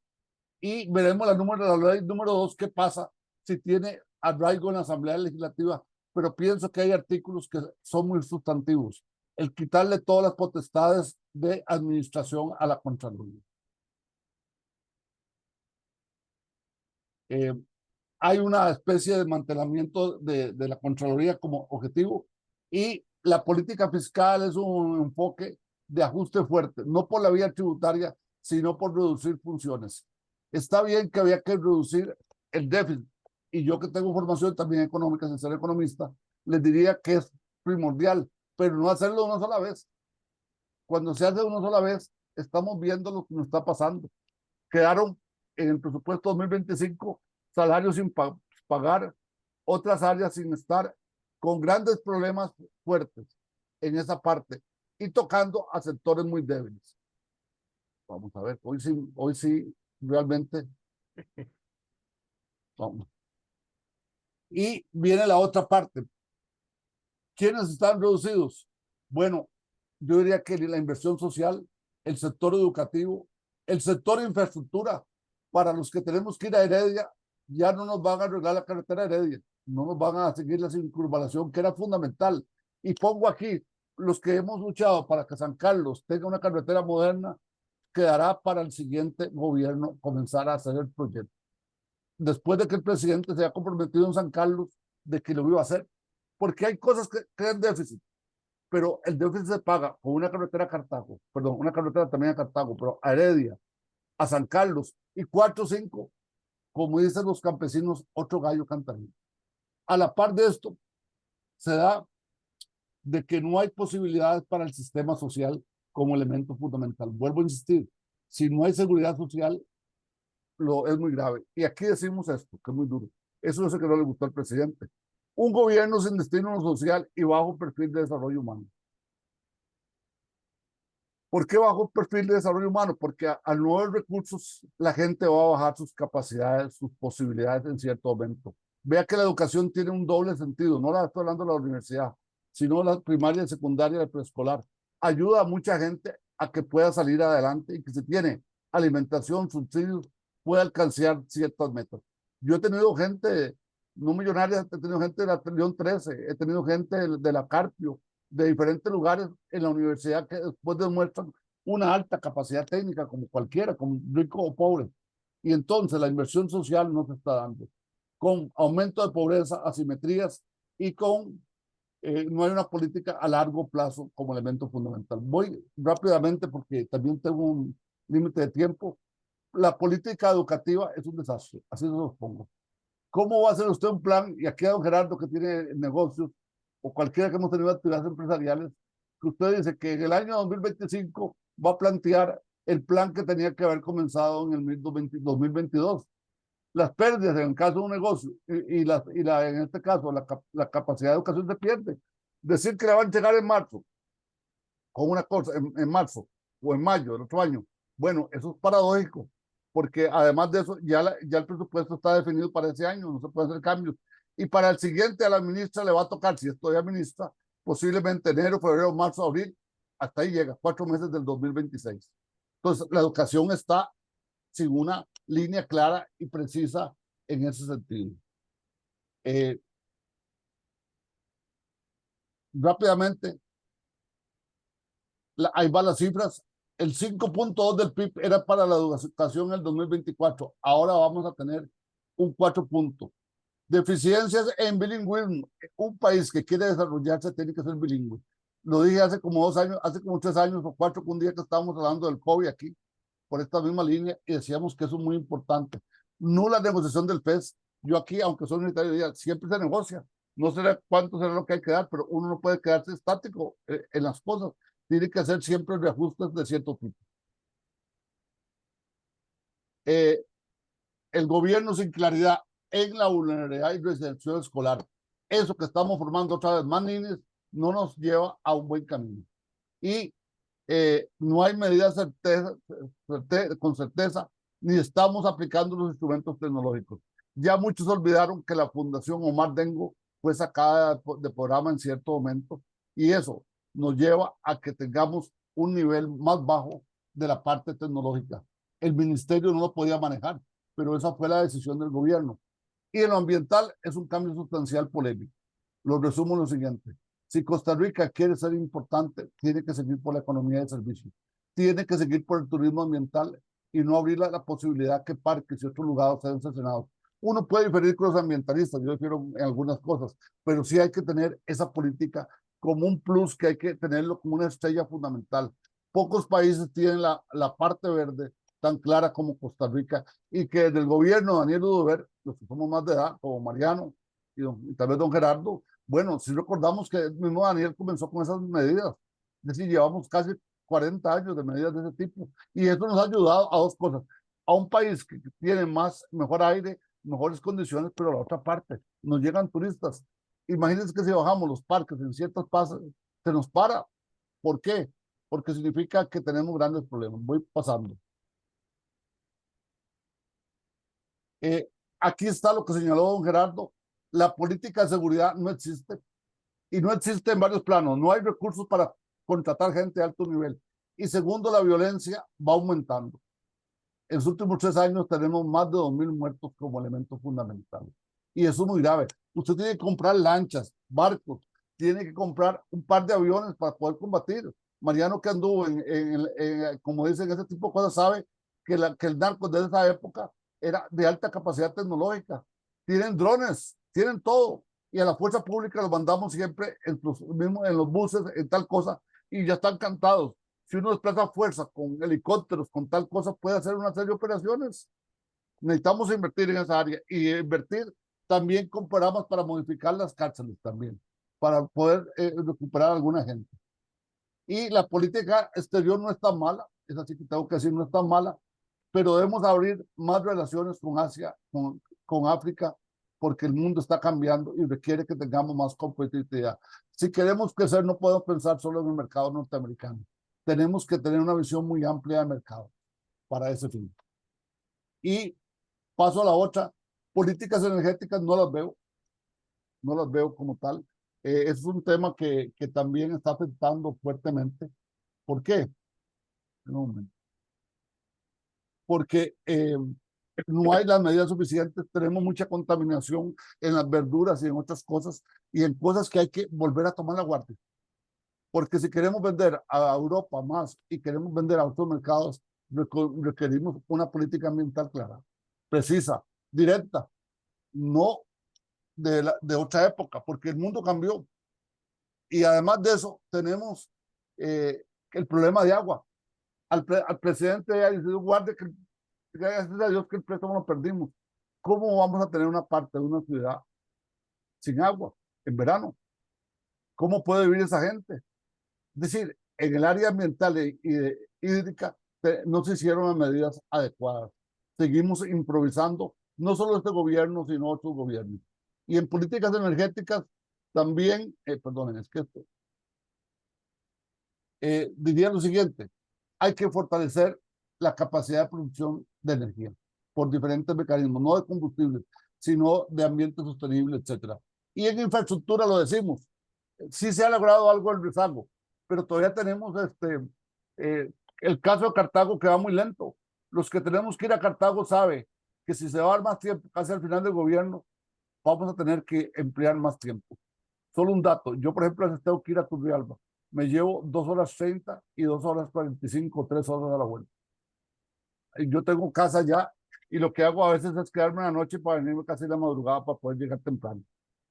Y veremos la ley número 2, qué pasa si tiene arraigo en la Asamblea Legislativa, pero pienso que hay artículos que son muy sustantivos. El quitarle todas las potestades de administración a la Contraloría. Hay una especie de desmantelamiento de la Contraloría como objetivo y la política fiscal es un enfoque de ajuste fuerte, no por la vía tributaria, sino por reducir funciones. Está bien que había que reducir el déficit y yo que tengo formación también económica, sin ser economista, les diría que es primordial, pero no hacerlo una sola vez. Cuando se hace una sola vez, estamos viendo lo que nos está pasando. Quedaron en el presupuesto 2025 salarios sin pagar, otras áreas sin estar, con grandes problemas fuertes en esa parte y tocando a sectores muy débiles. Vamos a ver, hoy sí realmente vamos. Y viene la otra parte. ¿Quiénes están reducidos? Bueno, yo diría que la inversión social, el sector educativo, el sector infraestructura. Para los que tenemos que ir a Heredia, ya no nos van a arreglar la carretera Heredia, no nos van a seguir la circunvalación, que era fundamental. Y pongo aquí, los que hemos luchado para que San Carlos tenga una carretera moderna, quedará para el siguiente gobierno comenzar a hacer el proyecto. Después de que el presidente se haya comprometido en San Carlos de que lo iba a hacer, porque hay cosas que crean déficit, pero el déficit se paga con una carretera a Cartago, perdón, una carretera también a Cartago, pero a Heredia, a San Carlos, y 4 o 5, como dicen los campesinos, otro gallo cantarín. A la par de esto, se da de que no hay posibilidades para el sistema social como elemento fundamental. Vuelvo a insistir, si no hay seguridad social, es muy grave. Y aquí decimos esto, que es muy duro. Eso es lo que no le gustó al presidente. Un gobierno sin destino social y bajo perfil de desarrollo humano. ¿Por qué bajo perfil de desarrollo humano? Porque al no haber recursos, la gente va a bajar sus capacidades, sus posibilidades en cierto momento. Vea que la educación tiene un doble sentido, no la estoy hablando de la universidad, sino la primaria y secundaria, de preescolar. Ayuda a mucha gente a que pueda salir adelante y que si tiene alimentación, subsidios, pueda alcanzar ciertas metas. Yo he tenido gente, no millonaria, he tenido gente de la León 13, he tenido gente de la Carpio, de diferentes lugares en la universidad que después demuestran una alta capacidad técnica como cualquiera, como rico o pobre. Y entonces la inversión social no se está dando, con aumento de pobreza, asimetrías y con no hay una política a largo plazo como elemento fundamental. Voy rápidamente porque también tengo un límite de tiempo. La política educativa es un desastre, así se los pongo. ¿Cómo va a hacer usted un plan? Y aquí a don Gerardo, que tiene negocios, o cualquiera que hemos tenido actividades empresariales, que usted dice que en el año 2025 va a plantear el plan que tenía que haber comenzado en el 2022. Las pérdidas en el caso de un negocio en este caso la capacidad de educación se pierde. Decir que le van a llegar en marzo, con una cosa, en marzo o en mayo del otro año, bueno, eso es paradójico, porque además de eso ya el presupuesto está definido para ese año, no se puede hacer cambios. Y para el siguiente a la ministra le va a tocar, si estoy a ministra, posiblemente enero, febrero, marzo, abril, hasta ahí llega, 4 meses del 2026. Entonces, la educación está sin una línea clara y precisa en ese sentido. Rápidamente, ahí van las cifras. El 5.2 del PIB era para la educación en el 2024. Ahora vamos a tener un 4 puntos. Deficiencias en bilingüismo. Un país que quiere desarrollarse tiene que ser bilingüe. Lo dije hace como 2 años, hace como 3 años o 4, un día que estábamos hablando del COVID aquí, por esta misma línea, y decíamos que eso es muy importante. Nula negociación del FES. Yo aquí, aunque soy unitario, siempre se negocia. No sé cuánto será lo que hay que dar, pero uno no puede quedarse estático en las cosas. Tiene que hacer siempre reajustes de cierto tipo. El gobierno sin claridad en la vulnerabilidad y residenciación escolar. Eso que estamos formando otra vez más niños no nos lleva a un buen camino. Y no hay medidas con certeza, ni estamos aplicando los instrumentos tecnológicos. Ya muchos olvidaron que la Fundación Omar Dengo fue sacada de programa en cierto momento, y eso nos lleva a que tengamos un nivel más bajo de la parte tecnológica. El ministerio no lo podía manejar, pero esa fue la decisión del gobierno. Y en lo ambiental es un cambio sustancial polémico. Lo resumo en lo siguiente: si Costa Rica quiere ser importante, tiene que seguir por la economía de servicios, tiene que seguir por el turismo ambiental y no abrir la posibilidad que parques y otros lugares sean sancionados. Uno puede diferir con los ambientalistas, yo difiero en algunas cosas, pero sí hay que tener esa política como un plus, que hay que tenerlo como una estrella fundamental. Pocos países tienen la parte verde tan clara como Costa Rica, y que desde el gobierno de Daniel Oduber, los que somos más de edad, como Mariano y tal vez don Gerardo, bueno, si recordamos que el mismo Daniel comenzó con esas medidas, es decir, llevamos casi 40 años de medidas de ese tipo, y eso nos ha ayudado a dos cosas: a un país que tiene mejor aire, mejores condiciones, pero a la otra parte, nos llegan turistas. Imagínense que si bajamos los parques en ciertas plazas, se nos para. ¿Por qué? Porque significa que tenemos grandes problemas. Voy pasando. Eh, Aquí está lo que señaló don Gerardo: la política de seguridad no existe, y no existe en varios planos. No hay recursos para contratar gente de alto nivel. Y segundo, la violencia va aumentando. En los últimos 3 años tenemos más de 2.000 muertos como elemento fundamental. Y eso es muy grave. Usted tiene que comprar lanchas, barcos, tiene que comprar un par de aviones para poder combatir. Mariano, que anduvo como dicen, ese tipo de cosas, sabe que el narco de esa época era de alta capacidad tecnológica. Tienen drones, tienen todo. Y a la fuerza pública los mandamos siempre en los buses, en tal cosa, y ya están cantados. Si uno desplaza fuerza con helicópteros, con tal cosa, puede hacer una serie de operaciones. Necesitamos invertir en esa área, y invertir también con programas para modificar las cárceles también, para poder recuperar a alguna gente. Y la política exterior no está mala, es así que tengo que decir, no está mala, pero debemos abrir más relaciones con Asia, con África, porque el mundo está cambiando y requiere que tengamos más competitividad. Si queremos crecer, no podemos pensar solo en el mercado norteamericano. Tenemos que tener una visión muy amplia del mercado para ese fin. Y paso a la otra: políticas energéticas no las veo como tal. Es un tema que también está afectando fuertemente. ¿Por qué? No, porque no hay las medidas suficientes, tenemos mucha contaminación en las verduras y en otras cosas, y en cosas que hay que volver a tomar la guardia. Porque si queremos vender a Europa más y queremos vender a otros mercados, requerimos una política ambiental clara, precisa, directa, no de otra época, porque el mundo cambió. Y además de eso, tenemos el problema de agua. Al presidente ha dicho: guarde, que gracias a Dios que el préstamo lo perdimos. ¿Cómo vamos a tener una parte de una ciudad sin agua en verano? ¿Cómo puede vivir esa gente? Es decir, en el área ambiental y hídrica no se hicieron las medidas adecuadas. Seguimos improvisando, no solo este gobierno, sino otros gobiernos. Y en políticas energéticas también, perdonen, es que diría lo siguiente: hay que fortalecer la capacidad de producción de energía por diferentes mecanismos, no de combustibles, sino de ambiente sostenible, etcétera. Y en infraestructura lo decimos: sí se ha logrado algo el rezago, pero todavía tenemos el caso de Cartago, que va muy lento. Los que tenemos que ir a Cartago saben que si se va a dar más tiempo, casi al final del gobierno, vamos a tener que emplear más tiempo. Solo un dato: yo, por ejemplo, a veces tengo que ir a Turrialba, me llevo 2 horas 30 y 2 horas 45, 3 horas a la vuelta. Y yo tengo casa allá, y lo que hago a veces es quedarme una noche para venirme casi la madrugada para poder llegar temprano.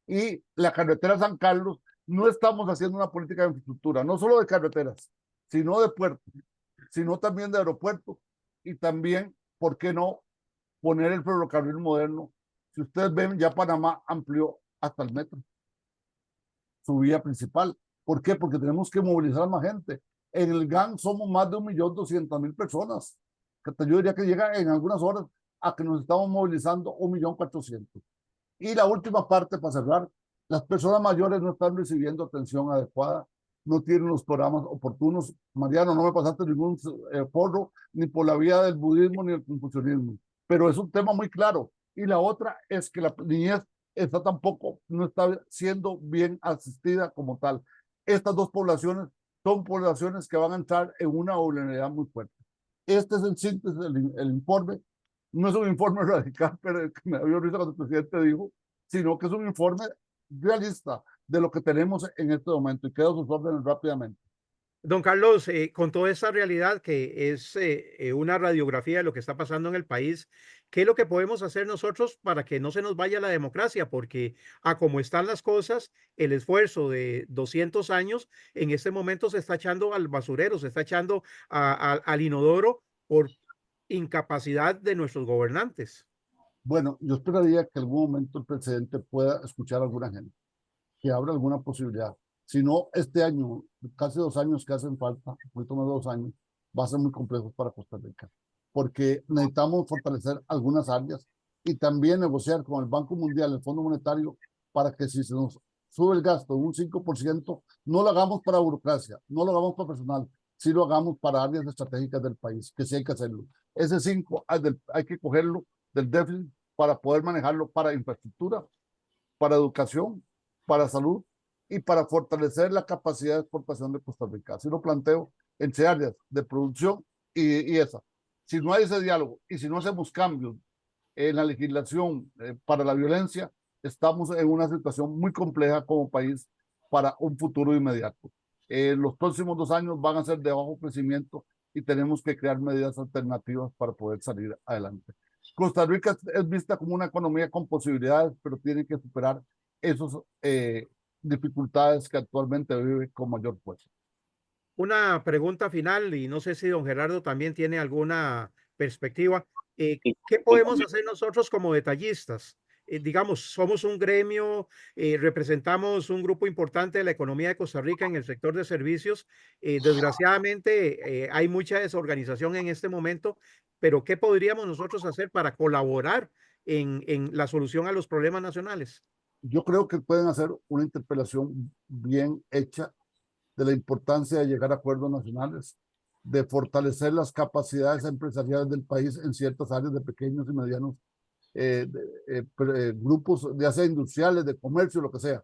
Y la carretera San Carlos, no estamos haciendo una política de infraestructura, no solo de carreteras, sino de puertos, sino también de aeropuertos, y también, ¿por qué no poner el ferrocarril moderno? Si ustedes ven, ya Panamá amplió hasta el metro, su vía principal. ¿Por qué? Porque tenemos que movilizar más gente. En el GAN somos más de 1.200.000 personas. Yo diría que llega en algunas horas a que nos estamos movilizando 1.400.000. Y la última parte, para cerrar: las personas mayores no están recibiendo atención adecuada, no tienen los programas oportunos. Mariano, no me pasaste ningún porro, ni por la vía del budismo ni del confucianismo, pero es un tema muy claro. Y la otra es que la niñez está tampoco, no está siendo bien asistida como tal. Estas dos poblaciones son poblaciones que van a entrar en una vulnerabilidad muy fuerte. Este es el síntesis del informe. No es un informe radical, pero que me dio risa cuando el presidente dijo, sino que es un informe realista de lo que tenemos en este momento, y quedo a sus órdenes rápidamente. Don Carlos, con toda esta realidad que es una radiografía de lo que está pasando en el país, ¿qué es lo que podemos hacer nosotros para que no se nos vaya la democracia? Porque a como están las cosas, el esfuerzo de 200 años en este momento se está echando al basurero, se está echando al inodoro por incapacidad de nuestros gobernantes. Bueno, yo esperaría que en algún momento el presidente pueda escuchar a alguna gente, que abra alguna posibilidad. Si no, este año, casi 2 años que hacen falta, un poquito más de 2 años, va a ser muy complejo para Costa Rica, porque necesitamos fortalecer algunas áreas y también negociar con el Banco Mundial, el Fondo Monetario, para que si se nos sube el gasto un 5%, no lo hagamos para burocracia, no lo hagamos para personal, sí lo hagamos para áreas estratégicas del país, que sí hay que hacerlo. Ese 5 hay que cogerlo del déficit para poder manejarlo para infraestructura, para educación, para salud y para fortalecer la capacidad de exportación de Costa Rica. Así lo planteo entre áreas de producción y esa. Si no hay ese diálogo y si no hacemos cambios en la legislación para la violencia, estamos en una situación muy compleja como país para un futuro inmediato. Los próximos 2 años van a ser de bajo crecimiento y tenemos que crear medidas alternativas para poder salir adelante. Costa Rica es vista como una economía con posibilidades, pero tiene que superar esas dificultades que actualmente vive con mayor fuerza. Una pregunta final, y no sé si don Gerardo también tiene alguna perspectiva. ¿Qué podemos hacer nosotros como detallistas? Digamos, somos un gremio, representamos un grupo importante de la economía de Costa Rica en el sector de servicios. Desgraciadamente, hay mucha desorganización en este momento, pero ¿qué podríamos nosotros hacer para colaborar en la solución a los problemas nacionales? Yo creo que pueden hacer una interpelación bien hecha de la importancia de llegar a acuerdos nacionales, de fortalecer las capacidades empresariales del país en ciertas áreas de pequeños y medianos grupos, ya sea industriales, de comercio, lo que sea.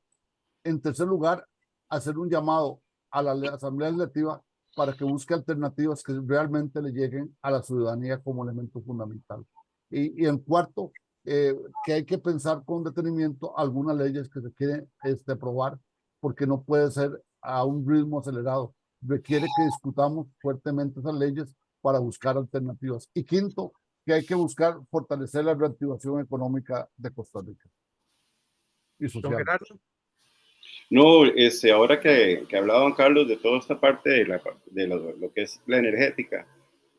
En tercer lugar, hacer un llamado a la Asamblea Legislativa para que busque alternativas que realmente le lleguen a la ciudadanía como elemento fundamental. Y en cuarto, que hay que pensar con detenimiento algunas leyes que se quieren aprobar, porque no puede ser a un ritmo acelerado. Requiere que discutamos fuertemente esas leyes para buscar alternativas. Y quinto, que hay que buscar fortalecer la reactivación económica de Costa Rica y Don social. Gerardo. No, ahora que hablaba don Carlos de toda esta parte de lo que es la energética,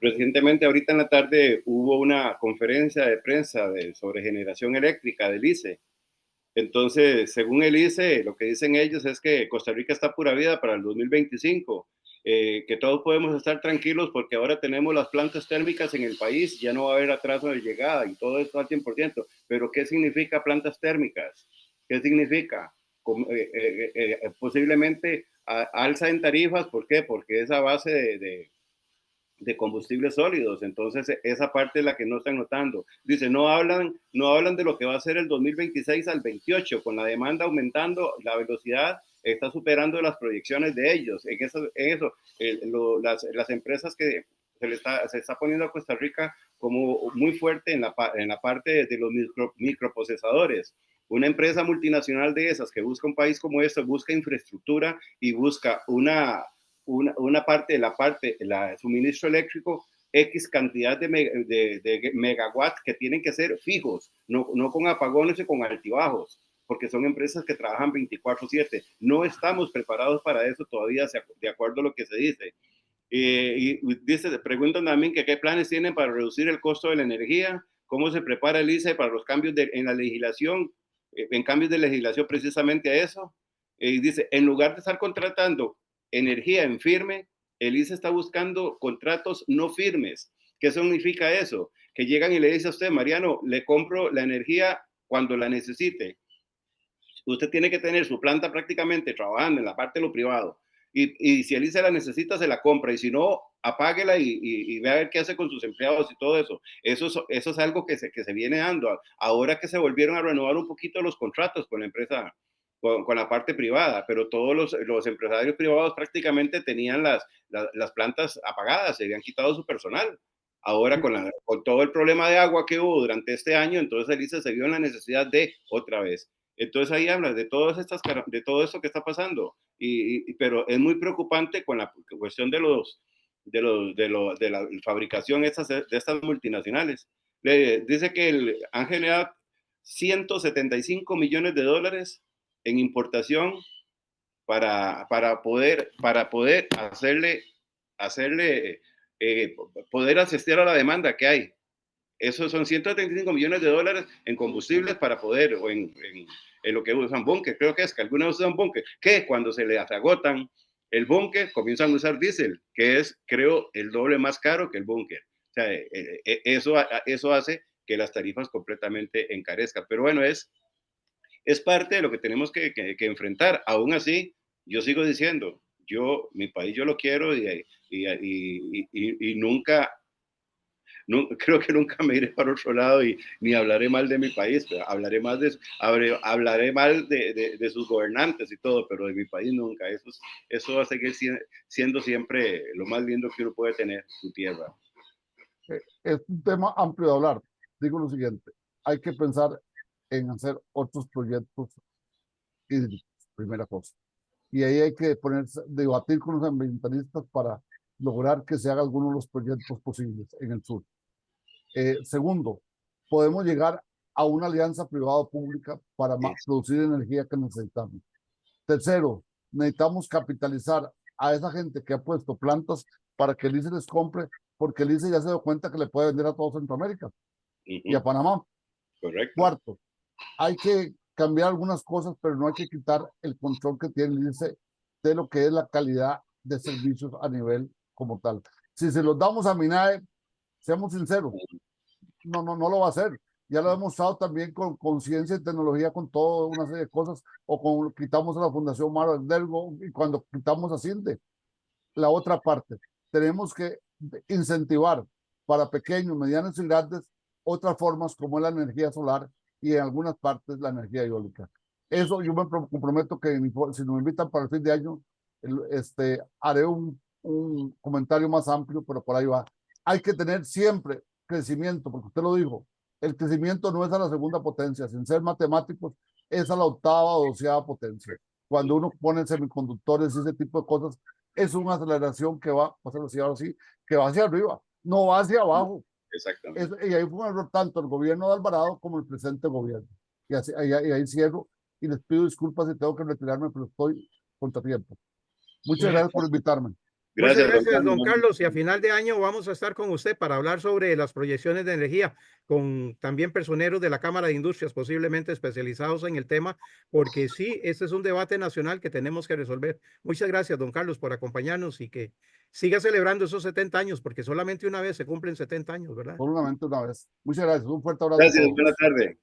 recientemente ahorita en la tarde hubo una conferencia de prensa sobre generación eléctrica del ICE. Entonces, según el ICE, lo que dicen ellos es que Costa Rica está pura vida para el 2025, que todos podemos estar tranquilos porque ahora tenemos las plantas térmicas en el país, ya no va a haber atraso de llegada y todo esto al 100%. Pero ¿qué significa plantas térmicas? ¿Qué significa? Posiblemente alza en tarifas, ¿por qué? Porque es a base de combustibles sólidos. Entonces, esa parte es la que no están notando. Dice, no hablan de lo que va a ser el 2026 al 28, con la demanda aumentando, la velocidad está superando las proyecciones de ellos. En eso las empresas que se está poniendo a Costa Rica como muy fuerte en la parte de los microprocesadores. Una empresa multinacional de esas que busca un país como este, busca infraestructura y busca una parte la suministro eléctrico, X cantidad de megawatts que tienen que ser fijos, no con apagones y con altibajos, porque son empresas que trabajan 24/7. No estamos preparados para eso todavía, de acuerdo a lo que se dice. Y preguntan también que qué planes tienen para reducir el costo de la energía, cómo se prepara el ICE para los cambios en la legislación, en cambios de legislación precisamente a eso. Y dice, en lugar de estar contratando energía en firme, el ICE está buscando contratos no firmes. ¿Qué significa eso? Que llegan y le dicen a usted, Mariano, le compro la energía cuando la necesite. Usted tiene que tener su planta prácticamente trabajando en la parte de lo privado, y si Elisa la necesita, se la compra, y si no, apáguela y ve a ver qué hace con sus empleados y todo eso. Eso es algo que se viene dando. Ahora que se volvieron a renovar un poquito los contratos con la empresa, con la parte privada, pero todos los empresarios privados prácticamente tenían las plantas apagadas, se habían quitado su personal. Ahora con todo el problema de agua que hubo durante este año, entonces Elisa se vio en la necesidad de otra vez. Entonces ahí habla de de todo esto que está pasando, pero es muy preocupante con la cuestión de la fabricación de estas multinacionales. Dice que han generado 175 millones de dólares en importación para poder hacerle poder asistir a la demanda que hay. Esos son 135 millones de dólares en combustibles para poder, o en lo que usan búnker, creo que es que algunos usan búnker, que cuando se les agotan el búnker comienzan a usar diésel, que es, creo, el doble más caro que el búnker. O sea, eso hace que las tarifas completamente encarezcan. Pero bueno, es parte de lo que tenemos que enfrentar. Aún así, yo sigo diciendo, mi país yo lo quiero y nunca, creo que nunca me iré para otro lado ni hablaré mal de mi país, pero hablaré mal de sus gobernantes y todo, pero de mi país nunca. Eso va a seguir siendo siempre lo más lindo que uno puede tener, su tierra. Es un tema amplio de hablar. Digo lo siguiente, hay que pensar en hacer otros proyectos hídricos, primera cosa. Y ahí hay que debatir con los ambientalistas para lograr que se hagan algunos de los proyectos posibles en el sur. Segundo, podemos llegar a una alianza privado-pública para producir energía que necesitamos. Tercero, necesitamos capitalizar a esa gente que ha puesto plantas para que el ICE les compre, porque el ICE ya se dio cuenta que le puede vender a todo Centroamérica y a Panamá. Correcto. Cuarto, hay que cambiar algunas cosas, pero no hay que quitar el control que tiene el ICE de lo que es la calidad de servicios a nivel como tal. Si se los damos a MINAE, seamos sinceros, no lo va a hacer. Ya lo hemos demostrado también con ciencia y tecnología, con toda una serie de cosas, o quitamos a la Fundación Maro Delgo y cuando quitamos a CINDE. La otra parte, tenemos que incentivar para pequeños, medianos y grandes otras formas como la energía solar y en algunas partes la energía eólica. Eso yo me comprometo que si nos invitan para el fin de año, haré un comentario más amplio, pero por ahí va. Hay que tener siempre crecimiento, porque usted lo dijo, el crecimiento no es a la segunda potencia, sin ser matemáticos, es a la octava o doceava potencia. Cuando uno pone semiconductores y ese tipo de cosas, es una aceleración que va, que va hacia arriba, no va hacia abajo. Exactamente. Y ahí fue un error tanto el gobierno de Alvarado como el presente gobierno. Y ahí cierro y les pido disculpas si tengo que retirarme, pero estoy contratiempo. Muchas gracias por invitarme. Muchas gracias, don Carlos. Y a final de año vamos a estar con usted para hablar sobre las proyecciones de energía, con también personeros de la Cámara de Industrias, posiblemente especializados en el tema, porque sí, este es un debate nacional que tenemos que resolver. Muchas gracias, don Carlos, por acompañarnos y que siga celebrando esos 70 años, porque solamente una vez se cumplen 70 años, ¿verdad? Solamente una vez. Muchas gracias. Un fuerte abrazo. Gracias, buena tarde.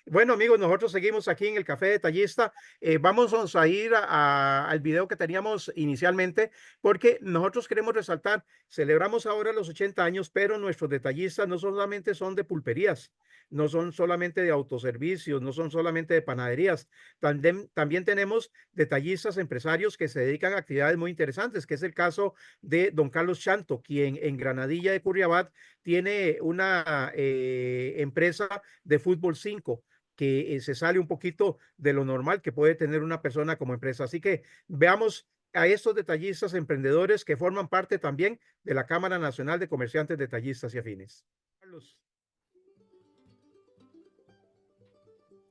Bueno, amigos, nosotros seguimos aquí en el Café Detallista. Vamos a ir al video que teníamos inicialmente, porque nosotros queremos resaltar, celebramos ahora los 80 años, pero nuestros detallistas no solamente son de pulperías, no son solamente de autoservicios, no son solamente de panaderías. También tenemos detallistas empresarios que se dedican a actividades muy interesantes, que es el caso de don Carlos Chanto, quien en Granadilla de Curriabat tiene una empresa de fútbol 5 que se sale un poquito de lo normal que puede tener una persona como empresa. Así que veamos a estos detallistas emprendedores que forman parte también de la Cámara Nacional de Comerciantes Detallistas y Afines. Carlos.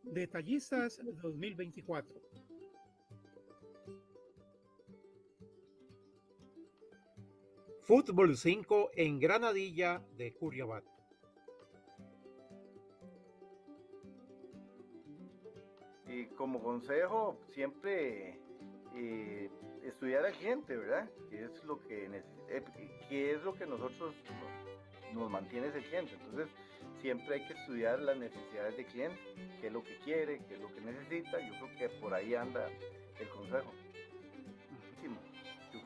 Detallistas 2024. Fútbol 5 en Granadilla de Curriabat. Y como consejo, siempre estudiar al cliente, ¿verdad? Que es lo que nosotros nos mantiene ese cliente. Entonces, siempre hay que estudiar las necesidades del cliente, qué es lo que quiere, qué es lo que necesita. Yo creo que por ahí anda el consejo.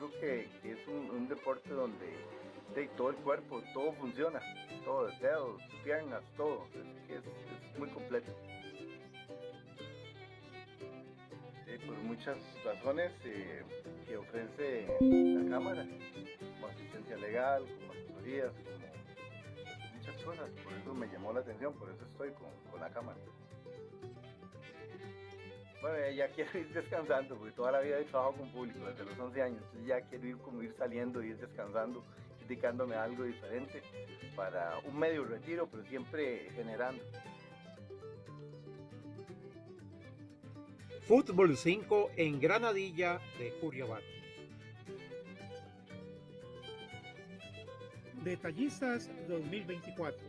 creo que es un deporte donde todo el cuerpo, todo funciona, todo, dedos, piernas, todo, es muy completo. Por muchas razones que ofrece la Cámara, como asistencia legal, como asesorías, como muchas cosas, por eso me llamó la atención, por eso estoy con la Cámara. Bueno, ya quiero ir descansando, porque toda la vida he trabajado con público, desde los 11 años, entonces ya quiero ir saliendo, ir descansando, dedicándome a algo diferente, para un medio retiro, pero siempre generando. Fútbol 5 en Granadilla de Curriabat. Detallistas 2024.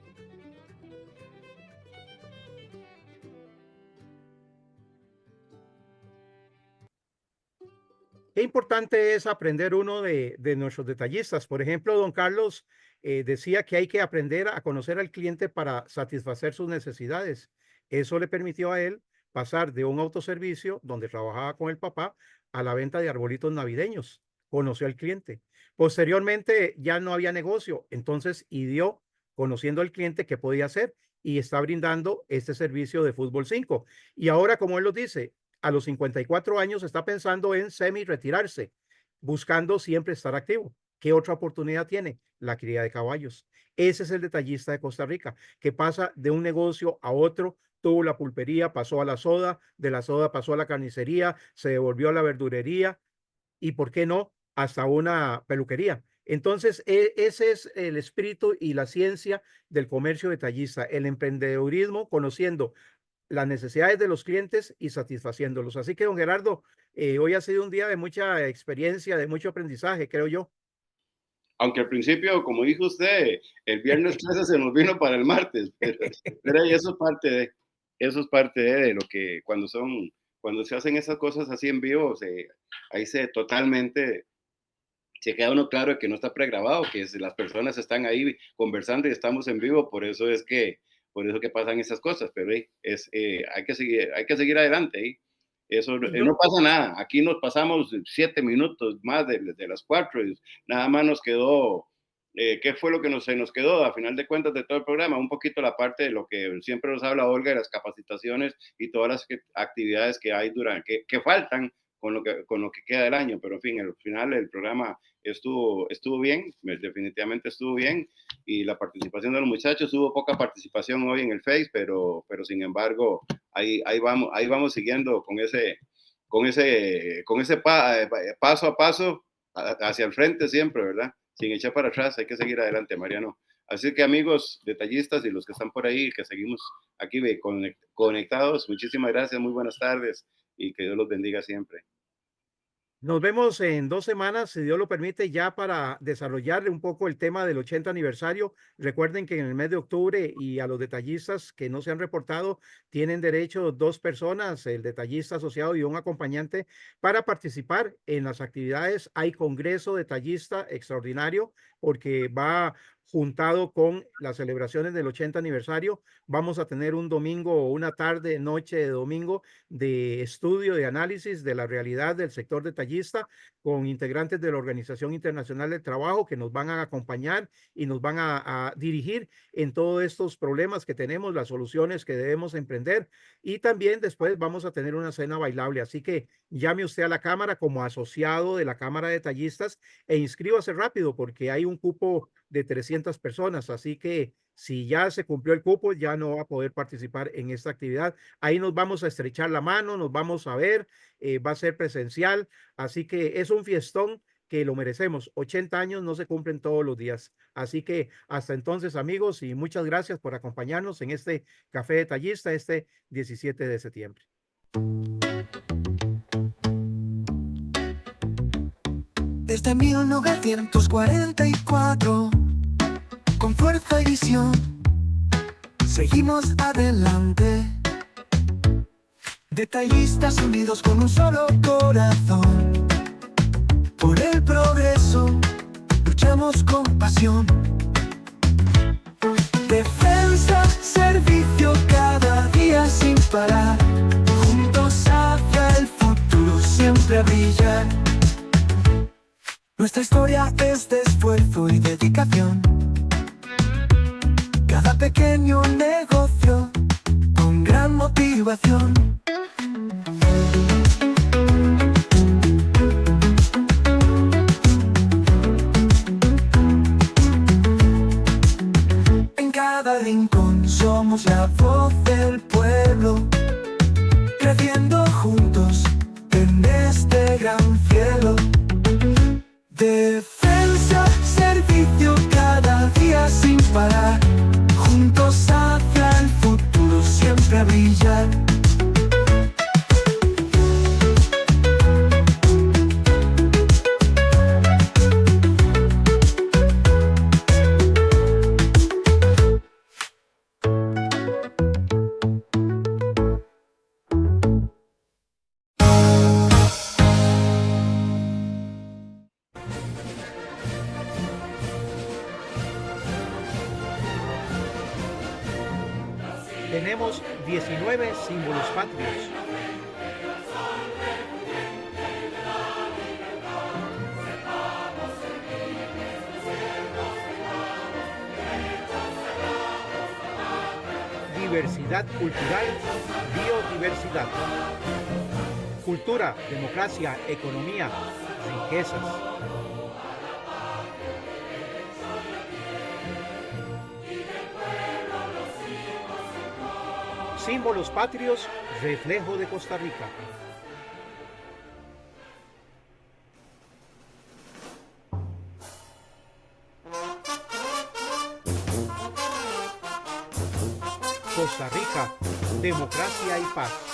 Qué importante es aprender uno de nuestros detallistas. Por ejemplo, don Carlos decía que hay que aprender a conocer al cliente para satisfacer sus necesidades. Eso le permitió a él pasar de un autoservicio donde trabajaba con el papá a la venta de arbolitos navideños. Conoció al cliente. Posteriormente ya no había negocio, entonces ideó, conociendo al cliente, qué podía hacer y está brindando este servicio de Fútbol 5. Y ahora, como él lo dice, a los 54 años está pensando en semi-retirarse, buscando siempre estar activo. ¿Qué otra oportunidad tiene? La cría de caballos. Ese es el detallista de Costa Rica, que pasa de un negocio a otro. Tuvo la pulpería, pasó a la soda, de la soda pasó a la carnicería, se devolvió a la verdurería y, ¿por qué no?, hasta una peluquería. Entonces, ese es el espíritu y la ciencia del comercio detallista, el emprendedurismo, conociendo las necesidades de los clientes y satisfaciéndolos. Así que, don Gerardo, hoy ha sido un día de mucha experiencia, de mucho aprendizaje, creo yo. Aunque al principio, como dijo usted, el viernes 13 se nos vino para el martes, pero eso es parte de lo que cuando se hacen esas cosas así en vivo, ahí totalmente se queda uno claro de que no está pregrabado, que las personas están ahí conversando y estamos en vivo, por eso que pasan esas cosas, pero hay que seguir adelante. Eso no pasa nada. Aquí nos pasamos 7 minutos más de las 4 y nada más nos quedó. ¿Qué fue lo que se nos quedó a final de cuentas de todo el programa? Un poquito la parte de lo que siempre nos habla Olga, de las capacitaciones y todas las actividades que hay que faltan con lo que queda del año, pero en fin, al final el programa estuvo bien, definitivamente estuvo bien, y la participación de los muchachos, hubo poca participación hoy en el Face, pero sin embargo, ahí vamos siguiendo con ese paso a paso hacia el frente siempre, ¿verdad? Sin echar para atrás, hay que seguir adelante, Mariano. Así que, amigos detallistas y los que están por ahí, que seguimos aquí conectados, muchísimas gracias, muy buenas tardes y que Dios los bendiga siempre. Nos vemos en 2 semanas, si Dios lo permite, ya para desarrollar un poco el tema del 80 aniversario. Recuerden que en el mes de octubre, y a los detallistas que no se han reportado, tienen derecho 2 personas, el detallista asociado y un acompañante, para participar en las actividades. Hay congreso detallista extraordinario porque va juntado con las celebraciones del 80 aniversario. Vamos a tener un domingo o una tarde, noche de domingo, de estudio, de análisis de la realidad del sector detallista, con integrantes de la Organización Internacional del Trabajo que nos van a acompañar y nos van a dirigir en todos estos problemas que tenemos, las soluciones que debemos emprender. Y también después vamos a tener una cena bailable. Así que llame usted a la Cámara como asociado de la Cámara de Detallistas e inscríbase rápido, porque hay un cupo de 300 personas. Así que si ya se cumplió el cupo, ya no va a poder participar en esta actividad. Ahí nos vamos a estrechar la mano, nos vamos a ver, va a ser presencial. Así que es un fiestón que lo merecemos. 80 años no se cumplen todos los días. Así que hasta entonces, amigos, y muchas gracias por acompañarnos en este Café Detallista este 17 de septiembre. Desde 1944, con fuerza y visión, seguimos adelante. Detallistas unidos con un solo corazón. Por el progreso, luchamos con pasión. Defensa, servicio, cada día sin parar. Juntos hacia el futuro, siempre a brillar. motivación. En cada rincón somos la voz del pueblo, creciendo juntos en este gran cielo. Defensa, servicio, cada día sin parar, juntos hacia el futuro siempre a brillar. Tenemos 19 símbolos patrios. Diversidad cultural, biodiversidad. Cultura, democracia, economía, riquezas. Símbolos patrios, reflejo de Costa Rica. Costa Rica, democracia y paz.